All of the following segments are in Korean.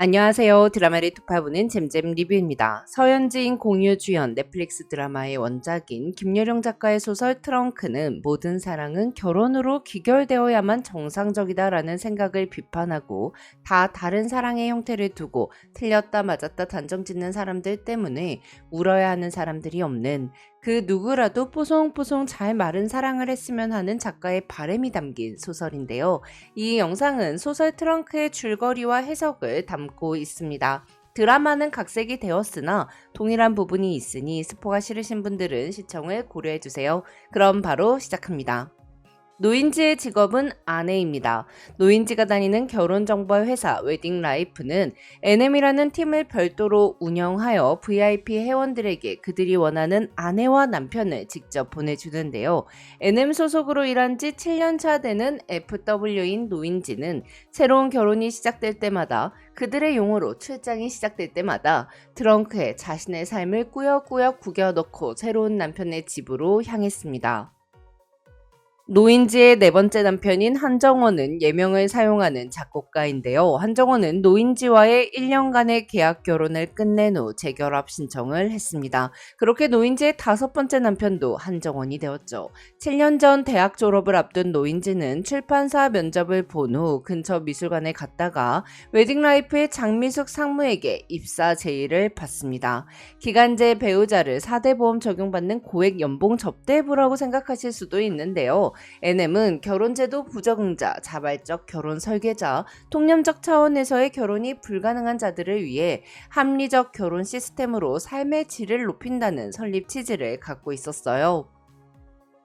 안녕하세요. 드라마를 투파보는 잼잼 리뷰입니다. 서현진 공유 주연 넷플릭스 드라마의 원작인 김여령 작가의 소설 트렁크는 모든 사랑은 결혼으로 귀결되어야만 정상적이다라는 생각을 비판하고 다 다른 사랑의 형태를 두고 틀렸다 맞았다 단정짓는 사람들 때문에 울어야 하는 사람들이 없는 그 누구라도 뽀송뽀송 잘 마른 사랑을 했으면 하는 작가의 바람이 담긴 소설인데요. 이 영상은 소설 트렁크의 줄거리와 해석을 담고 있습니다. 드라마는 각색이 되었으나 동일한 부분이 있으니 스포가 싫으신 분들은 시청을 고려해주세요. 그럼 바로 시작합니다. 노인지의 직업은 아내입니다. 노인지가 다니는 결혼정보 회사 웨딩라이프는 NM이라는 팀을 별도로 운영하여 VIP 회원들에게 그들이 원하는 아내와 남편을 직접 보내주는데요. NM 소속으로 일한 지 7년차 되는 FW인 노인지는 새로운 결혼이 시작될 때마다 그들의 용어로 출장이 시작될 때마다 트렁크에 자신의 삶을 꾸역꾸역 구겨넣고 새로운 남편의 집으로 향했습니다. 노인지의 네 번째 남편인 한정원은 예명을 사용하는 작곡가인데요. 한정원은 노인지와의 1년간의 계약 결혼을 끝낸 후 재결합 신청을 했습니다. 그렇게 노인지의 다섯 번째 남편도 한정원이 되었죠. 7년 전 대학 졸업을 앞둔 노인지는 출판사 면접을 본 후 근처 미술관에 갔다가 웨딩라이프의 장미숙 상무에게 입사 제의를 받습니다. 기간제 배우자를 4대 보험 적용받는 고액 연봉 접대부라고 생각하실 수도 있는데요. NM은 결혼제도 부적응자, 자발적 결혼 설계자, 통념적 차원에서의 결혼이 불가능한 자들을 위해 합리적 결혼 시스템으로 삶의 질을 높인다는 설립 취지를 갖고 있었어요.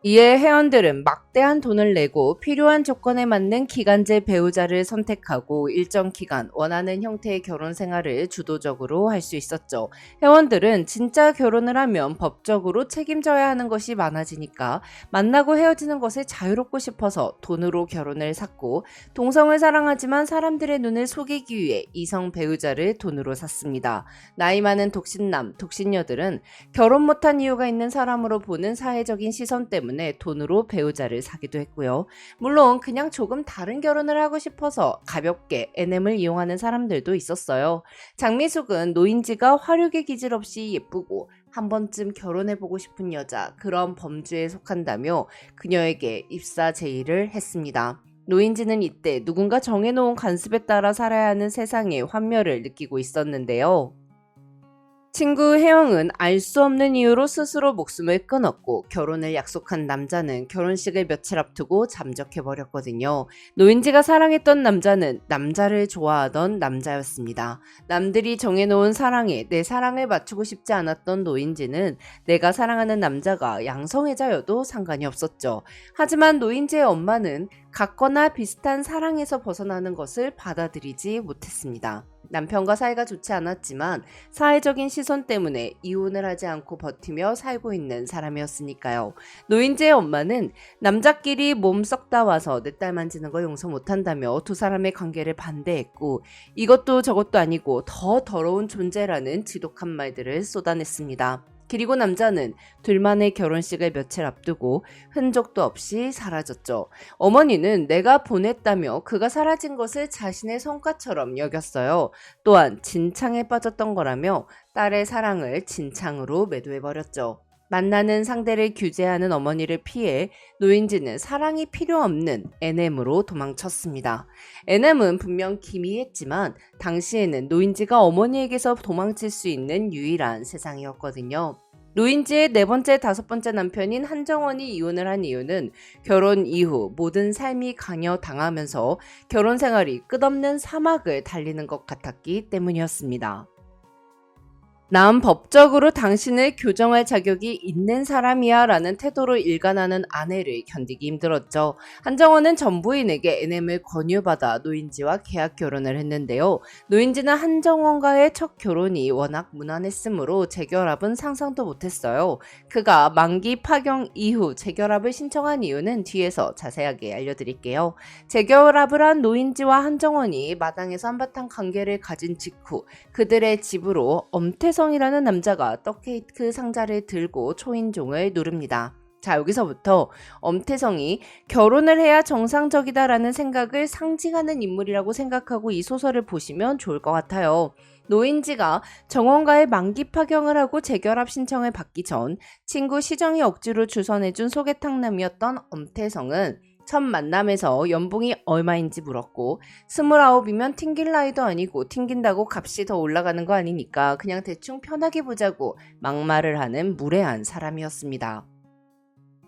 이에 회원들은 막대한 돈을 내고 필요한 조건에 맞는 기간제 배우자를 선택하고 일정 기간 원하는 형태의 결혼 생활을 주도적으로 할 수 있었죠. 회원들은 진짜 결혼을 하면 법적으로 책임져야 하는 것이 많아지니까 만나고 헤어지는 것을 자유롭고 싶어서 돈으로 결혼을 샀고, 동성을 사랑하지만 사람들의 눈을 속이기 위해 이성 배우자를 돈으로 샀습니다. 나이 많은 독신남, 독신녀들은 결혼 못한 이유가 있는 사람으로 보는 사회적인 시선 때문에 돈으로 배우자를 사기도 했고요. 물론 그냥 조금 다른 결혼을 하고 싶어서 가볍게 NM을 이용하는 사람들도 있었어요. 장미숙은 노인지가 화류계 기질 없이 예쁘고 한 번쯤 결혼해보고 싶은 여자, 그런 범주에 속한다며 그녀에게 입사 제의를 했습니다. 노인지는 이때 누군가 정해놓은 관습에 따라 살아야 하는 세상의 환멸을 느끼고 있었는데요. 친구 혜영은 알 수 없는 이유로 스스로 목숨을 끊었고, 결혼을 약속한 남자는 결혼식을 며칠 앞두고 잠적해버렸거든요. 노인지가 사랑했던 남자는 남자를 좋아하던 남자였습니다. 남들이 정해놓은 사랑에 내 사랑을 맞추고 싶지 않았던 노인지는 내가 사랑하는 남자가 양성애자여도 상관이 없었죠. 하지만 노인지의 엄마는 같거나 비슷한 사랑에서 벗어나는 것을 받아들이지 못했습니다. 남편과 사이가 좋지 않았지만 사회적인 시선 때문에 이혼을 하지 않고 버티며 살고 있는 사람이었으니까요. 노인재의 엄마는 남자끼리 몸 썩다 와서 내 딸 만지는 거 용서 못한다며 두 사람의 관계를 반대했고, 이것도 저것도 아니고 더 더러운 존재라는 지독한 말들을 쏟아냈습니다. 그리고 남자는 둘만의 결혼식을 며칠 앞두고 흔적도 없이 사라졌죠. 어머니는 내가 보냈다며 그가 사라진 것을 자신의 성과처럼 여겼어요. 또한 진창에 빠졌던 거라며 딸의 사랑을 진창으로 매도해버렸죠. 만나는 상대를 규제하는 어머니를 피해 노인지는 사랑이 필요 없는 NM으로 도망쳤습니다. NM은 분명 기미했지만 당시에는 노인지가 어머니에게서 도망칠 수 있는 유일한 세상이었거든요. 노인지의 네 번째, 다섯 번째 남편인 한정원이 이혼을 한 이유는 결혼 이후 모든 삶이 강요당하면서 결혼 생활이 끝없는 사막을 달리는 것 같았기 때문이었습니다. 난 법적으로 당신을 교정할 자격이 있는 사람이야 라는 태도로 일관하는 아내를 견디기 힘들었죠. 한정원은 전부인에게 NM을 권유받아 노인지와 계약 결혼을 했는데요. 노인지는 한정원과의 첫 결혼이 워낙 무난했으므로 재결합은 상상도 못했어요. 그가 만기 파경 이후 재결합을 신청한 이유는 뒤에서 자세하게 알려드릴게요. 재결합을 한 노인지와 한정원이 마당에서 한바탕 관계를 가진 직후 그들의 집으로 엄태성이라는 남자가 떡케이크 상자를 들고 초인종을 누릅니다. 자, 여기서부터 엄태성이 결혼을 해야 정상적이다라는 생각을 상징하는 인물이라고 생각하고 이 소설을 보시면 좋을 것 같아요. 노인지가 정원과의 만기 파경을 하고 재결합 신청을 받기 전 친구 시정이 억지로 주선해준 소개팅남이었던 엄태성은 첫 만남에서 연봉이 얼마인지 물었고 29이면 튕길 나이도 아니고 튕긴다고 값이 더 올라가는 거 아니니까 그냥 대충 편하게 보자고 막말을 하는 무례한 사람이었습니다.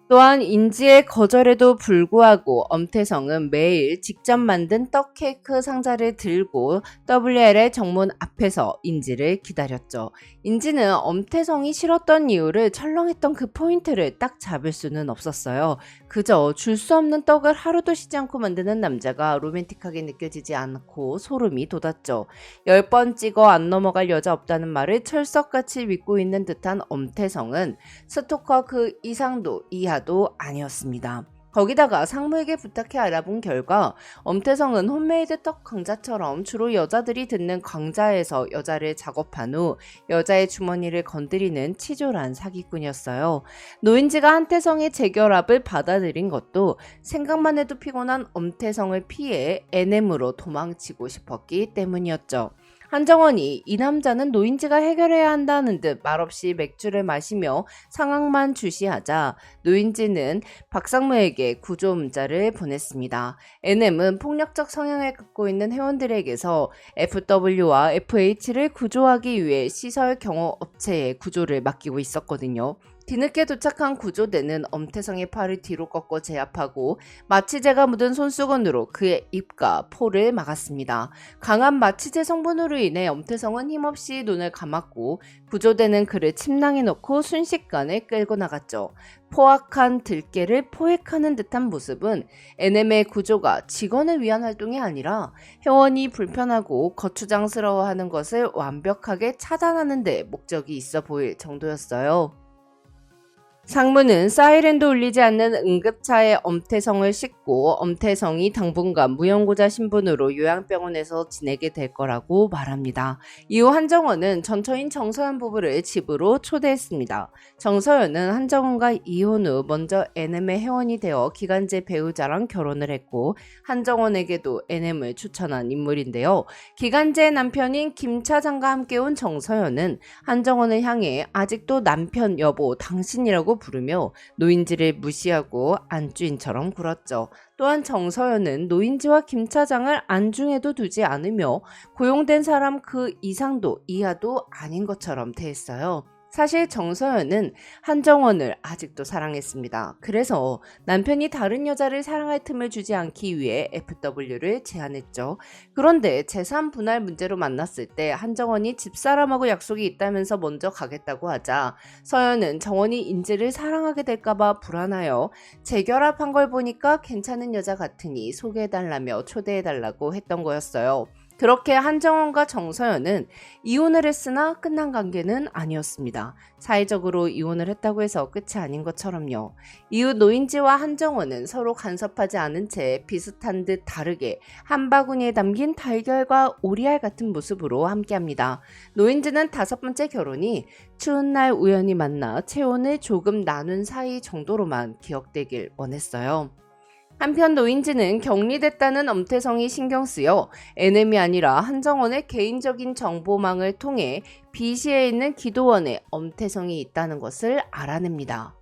또한 인지의 거절에도 불구하고 엄태성은 매일 직접 만든 떡 케이크 상자를 들고 WL의 정문 앞에서 인지를 기다렸죠. 인지는 엄태성이 싫었던 이유를 철렁했던 그 포인트를 딱 잡을 수는 없었어요. 그저 줄 수 없는 떡을 하루도 쉬지 않고 만드는 남자가 로맨틱하게 느껴지지 않고 소름이 돋았죠. 10번 찍어 안 넘어갈 여자 없다는 말을 철석같이 믿고 있는 듯한 엄태성은 스토커 그 이상도 이하도 아니었습니다. 거기다가 상무에게 부탁해 알아본 결과 엄태성은 홈메이드 떡 강자처럼 주로 여자들이 듣는 강자에서 여자를 작업한 후 여자의 주머니를 건드리는 치졸한 사기꾼이었어요. 노인지가 한태성의 재결합을 받아들인 것도 생각만 해도 피곤한 엄태성을 피해 NM으로 도망치고 싶었기 때문이었죠. 한정원이 이 남자는 노인지가 해결해야 한다는 듯 말없이 맥주를 마시며 상황만 주시하자 노인지는 박상무에게 구조 문자를 보냈습니다. NM은 폭력적 성향을 갖고 있는 회원들에게서 FW와 FH를 구조하기 위해 시설 경호 업체에 구조를 맡기고 있었거든요. 뒤늦게 도착한 구조대는 엄태성의 팔을 뒤로 꺾어 제압하고 마취제가 묻은 손수건으로 그의 입과 포를 막았습니다. 강한 마취제 성분으로 인해 엄태성은 힘없이 눈을 감았고 구조대는 그를 침낭에 넣고 순식간에 끌고 나갔죠. 포악한 들깨를 포획하는 듯한 모습은 NM의 구조가 직원을 위한 활동이 아니라 회원이 불편하고 거추장스러워하는 것을 완벽하게 차단하는 데 목적이 있어 보일 정도였어요. 상무는 사이렌도 울리지 않는 응급차에 엄태성을 싣고 엄태성이 당분간 무용고자 신분으로 요양병원에서 지내게 될 거라고 말합니다. 이후 한정원은 전처인 정서연 부부를 집으로 초대했습니다. 정서연은 한정원과 이혼 후 먼저 NM의 회원이 되어 기간제 배우자랑 결혼을 했고 한정원에게도 NM을 추천한 인물인데요. 기간제 남편인 김 차장과 함께 온 정서연은 한정원을 향해 아직도 남편 여보 당신이라고 부르며 노인지를 무시하고 안주인처럼 굴었죠. 또한 정서연은 노인지와 김 차장을 안중에도 두지 않으며 고용된 사람 그 이상도 이하도 아닌 것처럼 대했어요. 사실 정서연은 한정원을 아직도 사랑했습니다. 그래서 남편이 다른 여자를 사랑할 틈을 주지 않기 위해 FW를 제안했죠. 그런데 재산 분할 문제로 만났을 때 한정원이 집사람하고 약속이 있다면서 먼저 가겠다고 하자 서연은 정원이 인지를 사랑하게 될까봐 불안하여 재결합한 걸 보니까 괜찮은 여자 같으니 소개해달라며 초대해달라고 했던 거였어요. 그렇게 한정원과 정서연은 이혼을 했으나 끝난 관계는 아니었습니다. 사회적으로 이혼을 했다고 해서 끝이 아닌 것처럼요. 이후 노인지와 한정원은 서로 간섭하지 않은 채 비슷한 듯 다르게 한 바구니에 담긴 달걀과 오리알 같은 모습으로 함께합니다. 노인지는 5번째 결혼이 추운 날 우연히 만나 체온을 조금 나눈 사이 정도로만 기억되길 원했어요. 한편 노인지는 격리됐다는 엄태성이 신경 쓰여 NM이 아니라 한정원의 개인적인 정보망을 통해 B시에 있는 기도원에 엄태성이 있다는 것을 알아냅니다.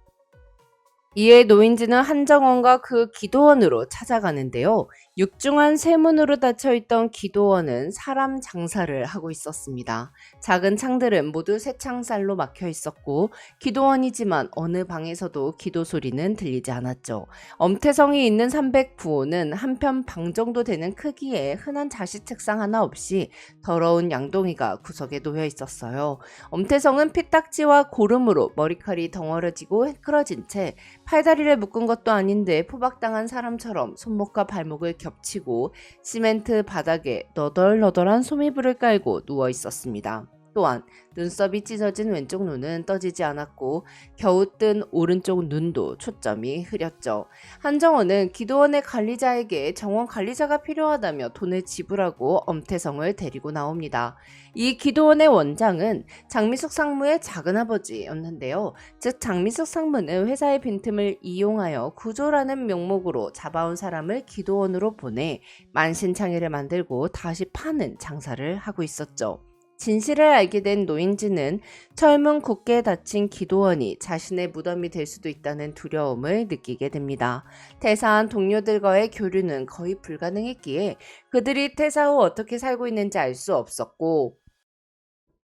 이에 노인지는 한정원과 그 기도원으로 찾아가는데요. 육중한 세문으로 닫혀있던 기도원은 사람 장사를 하고 있었습니다. 작은 창들은 모두 새 창살로 막혀 있었고 기도원이지만 어느 방에서도 기도 소리는 들리지 않았죠. 엄태성이 있는 309호는 한편 방 정도 되는 크기의 흔한 자식 책상 하나 없이 더러운 양동이가 구석에 놓여 있었어요. 엄태성은 피딱지와 고름으로 머리칼이 덩어러지고 해끌어진 채 팔다리를 묶은 것도 아닌데 포박당한 사람처럼 손목과 발목을 겹치고 시멘트 바닥에 너덜너덜한 소미불을 깔고 누워 있었습니다. 또한 눈썹이 찢어진 왼쪽 눈은 떠지지 않았고 겨우 뜬 오른쪽 눈도 초점이 흐렸죠. 한정원은 기도원의 관리자에게 정원 관리자가 필요하다며 돈을 지불하고 엄태성을 데리고 나옵니다. 이 기도원의 원장은 장미숙 상무의 작은아버지였는데요. 즉 장미숙 상무는 회사의 빈틈을 이용하여 구조라는 명목으로 잡아온 사람을 기도원으로 보내 만신창이를 만들고 다시 파는 장사를 하고 있었죠. 진실을 알게 된 노인지는 철문 굳게 닫힌 기도원이 자신의 무덤이 될 수도 있다는 두려움을 느끼게 됩니다. 퇴사한 동료들과의 교류는 거의 불가능했기에 그들이 퇴사 후 어떻게 살고 있는지 알 수 없었고,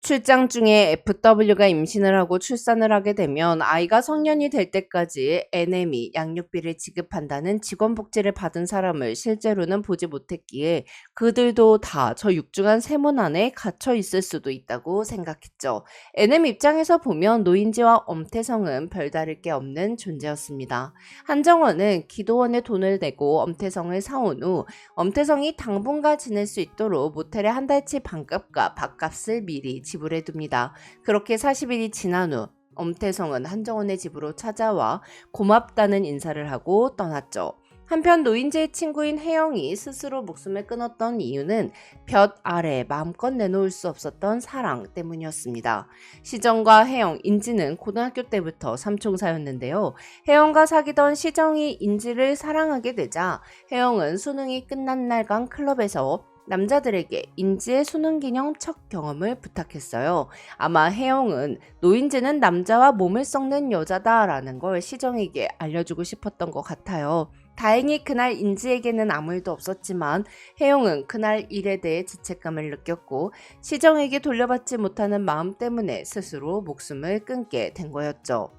출장 중에 FW가 임신을 하고 출산을 하게 되면 아이가 성년이 될 때까지 NM이 양육비를 지급한다는 직원복지를 받은 사람을 실제로는 보지 못했기에 그들도 다 저 육중한 세문 안에 갇혀 있을 수도 있다고 생각했죠. NM 입장에서 보면 노인지와 엄태성은 별다를 게 없는 존재였습니다. 한정원은 기도원에 돈을 내고 엄태성을 사온 후 엄태성이 당분간 지낼 수 있도록 모텔에 한 달치 반값과 밥값을 미리 지불해둡니다. 그렇게 40일이 지난 후 엄태성은 한정원의 집으로 찾아와 고맙다는 인사를 하고 떠났죠. 한편 노인재의 친구인 혜영이 스스로 목숨을 끊었던 이유는 볕 아래 마음껏 내놓을 수 없었던 사랑 때문이었습니다. 시정과 혜영, 인지는 고등학교 때부터 삼총사였는데요. 혜영과 사귀던 시정이 인지를 사랑하게 되자 혜영은 수능이 끝난 날간 클럽에서 남자들에게 인지의 수능 기념 첫 경험을 부탁했어요. 아마 혜영은 노인지는 남자와 몸을 썩는 여자다라는 걸 시정에게 알려주고 싶었던 것 같아요. 다행히 그날 인지에게는 아무 일도 없었지만 혜영은 그날 일에 대해 죄책감을 느꼈고 시정에게 돌려받지 못하는 마음 때문에 스스로 목숨을 끊게 된 거였죠.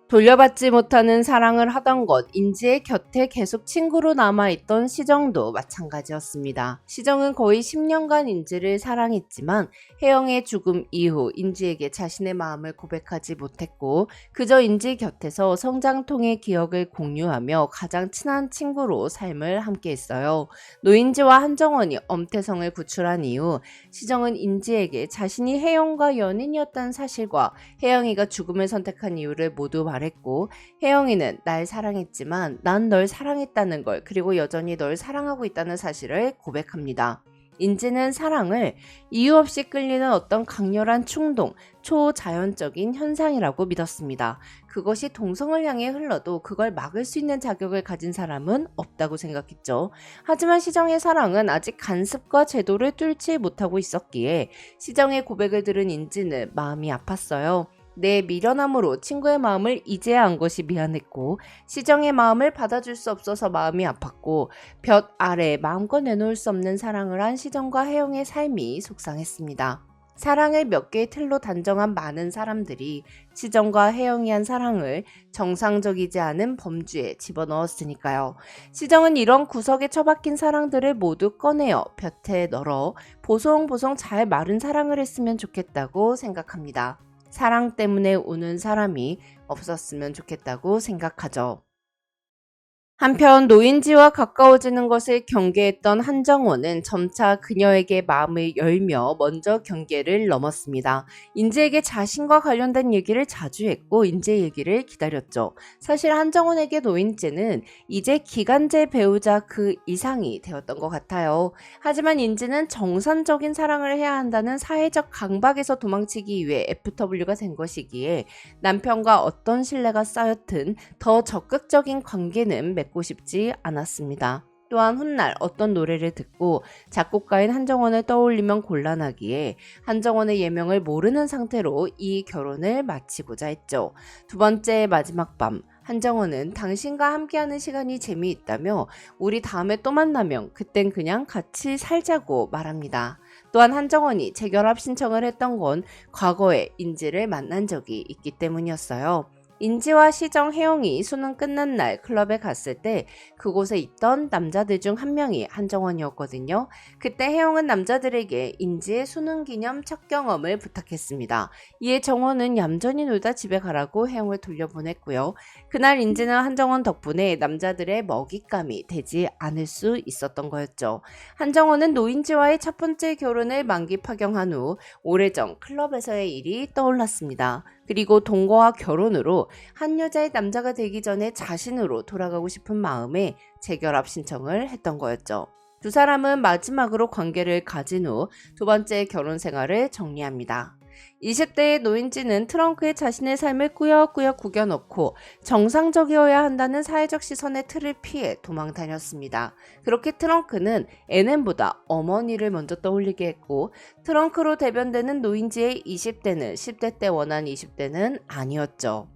돌려받지 못하는 사랑을 하던 것, 인지의 곁에 계속 친구로 남아있던 시정도 마찬가지였습니다. 시정은 거의 10년간 인지를 사랑했지만 혜영의 죽음 이후 인지에게 자신의 마음을 고백하지 못했고 그저 인지 곁에서 성장통의 기억을 공유하며 가장 친한 친구로 삶을 함께했어요. 노인지와 한정원이 엄태성을 구출한 이후 시정은 인지에게 자신이 혜영과 연인이었다는 사실과 혜영이가 죽음을 선택한 이유를 모두 말했고 혜영이는 날 사랑했지만 난 널 사랑했다는 걸 그리고 여전히 널 사랑하고 있다는 사실을 고백합니다. 인지는 사랑을 이유 없이 끌리는 어떤 강렬한 충동, 초자연적인 현상이라고 믿었습니다. 그것이 동성을 향해 흘러도 그걸 막을 수 있는 자격을 가진 사람은 없다고 생각했죠. 하지만 시정의 사랑은 아직 간섭과 제도를 뚫지 못하고 있었기에 시정의 고백을 들은 인지는 마음이 아팠어요. 내 미련함으로 친구의 마음을 이제야 안 것이 미안했고 시정의 마음을 받아줄 수 없어서 마음이 아팠고 볕 아래 마음껏 내놓을 수 없는 사랑을 한 시정과 혜영의 삶이 속상했습니다. 사랑을 몇 개의 틀로 단정한 많은 사람들이 시정과 혜영이 한 사랑을 정상적이지 않은 범주에 집어넣었으니까요. 시정은 이런 구석에 처박힌 사랑들을 모두 꺼내어 볕에 널어 보송보송 잘 마른 사랑을 했으면 좋겠다고 생각합니다. 사랑 때문에 우는 사람이 없었으면 좋겠다고 생각하죠. 한편 노인지와 가까워지는 것을 경계했던 한정원은 점차 그녀에게 마음을 열며 먼저 경계를 넘었습니다. 인지에게 자신과 관련된 얘기를 자주 했고 인지 얘기를 기다렸죠. 사실 한정원에게 노인지는 이제 기간제 배우자 그 이상이 되었던 것 같아요. 하지만 인지는 정상적인 사랑을 해야 한다는 사회적 강박에서 도망치기 위해 FW가 된 것이기에 남편과 어떤 신뢰가 쌓였든 더 적극적인 관계는 맺고 싶지 않았습니다. 또한 훗날 어떤 노래를 듣고 작곡가인 한정원을 떠올리면 곤란하기에 한정원의 예명을 모르는 상태로 이 결혼을 마치고자 했죠. 두 번째 마지막 밤, 한정원은 당신과 함께하는 시간이 재미있다며 우리 다음에 또 만나면 그땐 그냥 같이 살자고 말합니다. 또한 한정원이 재결합 신청을 했던 건 과거에 인지를 만난 적이 있기 때문이었어요. 인지와 시정, 혜영이 수능 끝난 날 클럽에 갔을 때 그곳에 있던 남자들 중 한 명이 한정원이었거든요. 그때 혜영은 남자들에게 인지의 수능 기념 첫 경험을 부탁했습니다. 이에 정원은 얌전히 놀다 집에 가라고 혜영을 돌려보냈고요. 그날 인지는 한정원 덕분에 남자들의 먹잇감이 되지 않을 수 있었던 거였죠. 한정원은 노인지와의 첫 번째 결혼을 만기 파경한 후 오래전 클럽에서의 일이 떠올랐습니다. 그리고 동거와 결혼으로 한 여자의 남자가 되기 전에 자신으로 돌아가고 싶은 마음에 재결합 신청을 했던 거였죠. 두 사람은 마지막으로 관계를 가진 후 두 번째 결혼 생활을 정리합니다. 20대의 노인지는 트렁크에 자신의 삶을 꾸역꾸역 구겨넣고 정상적이어야 한다는 사회적 시선의 틀을 피해 도망 다녔습니다. 그렇게 트렁크는 NM보다 어머니를 먼저 떠올리게 했고 트렁크로 대변되는 노인지의 20대는 10대 때 원한 20대는 아니었죠.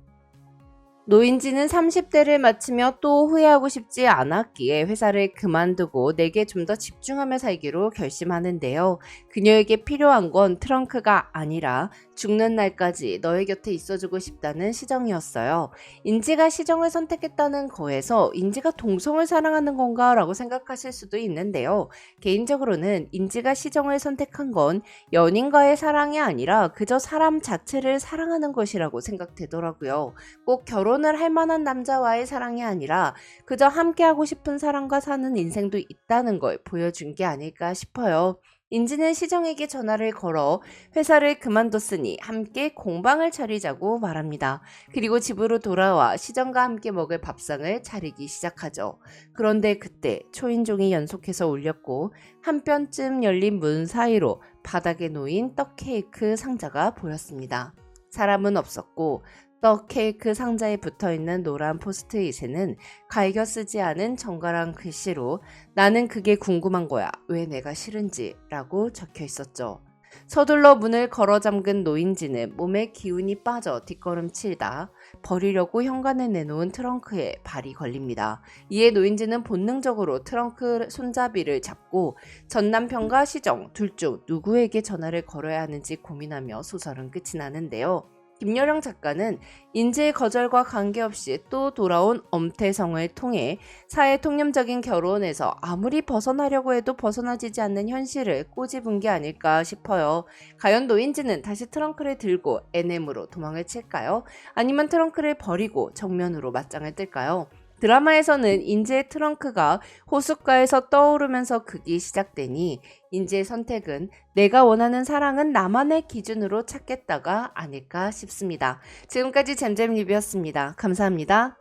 노인지는 30대를 마치며 또 후회하고 싶지 않았기에 회사를 그만두고 내게 좀 더 집중하며 살기로 결심하는데요. 그녀에게 필요한 건 트렁크가 아니라 죽는 날까지 너의 곁에 있어주고 싶다는 시정이었어요. 인지가 시정을 선택했다는 거에서 인지가 동성을 사랑하는 건가 라고 생각하실 수도 있는데요. 개인적으로는 인지가 시정을 선택한 건 연인과의 사랑이 아니라 그저 사람 자체를 사랑하는 것이라고 생각되더라고요. 꼭 결혼을 할 만한 남자와의 사랑이 아니라 그저 함께하고 싶은 사람과 사는 인생도 있다는 걸 보여준 게 아닐까 싶어요. 인지는 시정에게 전화를 걸어 회사를 그만뒀으니 함께 공방을 차리자고 말합니다. 그리고 집으로 돌아와 시정과 함께 먹을 밥상을 차리기 시작하죠. 그런데 그때 초인종이 연속해서 울렸고 한 뼘쯤 열린 문 사이로 바닥에 놓인 떡 케이크 상자가 보였습니다. 사람은 없었고 떡 케이크 상자에 붙어있는 노란 포스트잇에는 갈겨 쓰지 않은 정갈한 글씨로 나는 그게 궁금한 거야. 왜 내가 싫은지 라고 적혀 있었죠. 서둘러 문을 걸어 잠근 노인지는 몸에 기운이 빠져 뒷걸음치다 버리려고 현관에 내놓은 트렁크에 발이 걸립니다. 이에 노인지는 본능적으로 트렁크 손잡이를 잡고 전 남편과 시정 둘 중 누구에게 전화를 걸어야 하는지 고민하며 소설은 끝이 나는데요. 김여령 작가는 인지의 거절과 관계없이 또 돌아온 엄태성을 통해 사회통념적인 결혼에서 아무리 벗어나려고 해도 벗어나지지 않는 현실을 꼬집은 게 아닐까 싶어요. 과연 노인지는 다시 트렁크를 들고 NM으로 도망을 칠까요? 아니면 트렁크를 버리고 정면으로 맞짱을 뜰까요? 드라마에서는 인지의 트렁크가 호숫가에서 떠오르면서 극이 시작되니 인지의 선택은 내가 원하는 사랑은 나만의 기준으로 찾겠다가 아닐까 싶습니다. 지금까지 잼잼 리뷰였습니다. 감사합니다.